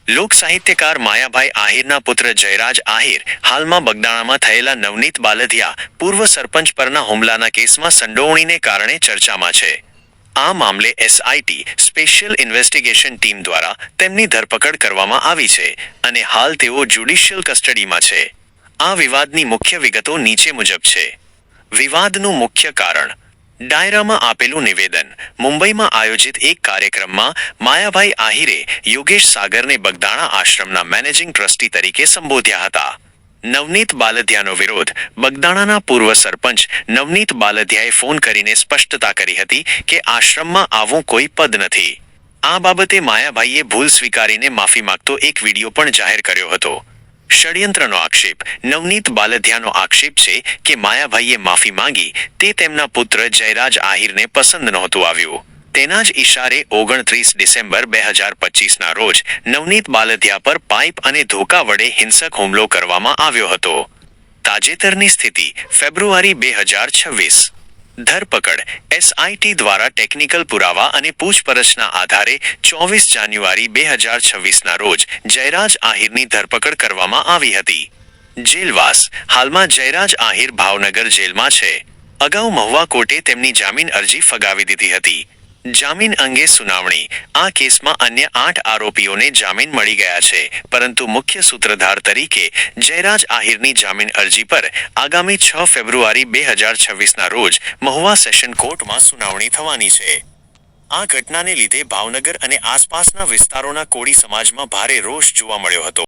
લોક સાહિત્યકાર માયાભાઈ આહિરના પુત્ર જયરાજ આહિર હાલમાં બગદાણામાં થયેલા નવનીત બાલધિયા પૂર્વ સરપંચ પરના હુમલાના કેસમાં સંડોવણીને કારણે ચર્ચામાં છે. આ મામલે એસઆઈટી સ્પેશિયલ ઇન્વેસ્ટિગેશન ટીમ દ્વારા તેમની ધરપકડ કરવામાં આવી છે અને હાલ તેઓ જ્યુડિશિયલ કસ્ટડીમાં છે. આ વિવાદની મુખ્ય વિગતો નીચે મુજબ છે. વિવાદનું મુખ્ય કારણ: ડાયરામાં આપેલું નિવેદન. મુંબઈમાં આયોજિત એક કાર્યક્રમમાં માયાભાઈ આહિરે યોગેશ સાગરને બગદાણા આશ્રમના મેનેજિંગ ટ્રસ્ટી તરીકે સંબોધ્યા હતા. નવનીત બાલધિયાનો વિરોધ. બગદાણાના પૂર્વ સરપંચ નવનીત બાલધિયાએ ફોન કરીને સ્પષ્ટતા કરી હતી કે આશ્રમમાં આવું કોઈ પદ નથી. આ બાબતે માયાભાઈએ ભૂલ સ્વીકારીને માફી માંગતો એક વિડીયો પણ જાહેર કર્યો હતો. ષડયંત્રનો આક્ષેપ. નવનીત બાલધિયાનો આક્ષેપ છે કે માયાભાઈએ માફી માંગી તે તેમના પુત્ર જયરાજ આહિરને પસંદ નહોતું આવ્યું. તેના જ ઇશારે 29 ડિસેમ્બર 2025ના રોજ નવનીત બાલધિયા પર પાઇપ અને ધોકા વડે હિંસક હુમલો કરવામાં આવ્યો હતો. તાજેતરની સ્થિતિ: ફેબ્રુઆરી 2026. ધરપકડ. એસઆઈટી દ્વારા ટેકનિકલ પુરાવા અને પૂછપરછના આધારે 24 જાન્યુઆરી 2026ના રોજ જયરાજ આહિરની ધરપકડ કરવામાં આવી હતી. જેલવાસ. હાલમાં જયરાજ આહિર ભાવનગર જેલમાં છે. અગાઉ મહુવા કોર્ટે તેમની જામીન અરજી ફગાવી દીધી હતી. જામીન અંગે સુનાવણી. આ કેસમાં અન્ય 8 આરોપીઓને જામીન મળી ગયા છે, પરંતુ મુખ્ય સૂત્રધાર તરીકે જયરાજ આહિરની જામીન અરજી પર આગામી 6 ફેબ્રુઆરી 2026ના રોજ મહુવા સેશન કોર્ટમાં સુનાવણી થવાની છે. આ ઘટનાને લીધે ભાવનગર અને આસપાસના વિસ્તારોના કોળી સમાજમાં ભારે રોષ જોવા મળ્યો હતો.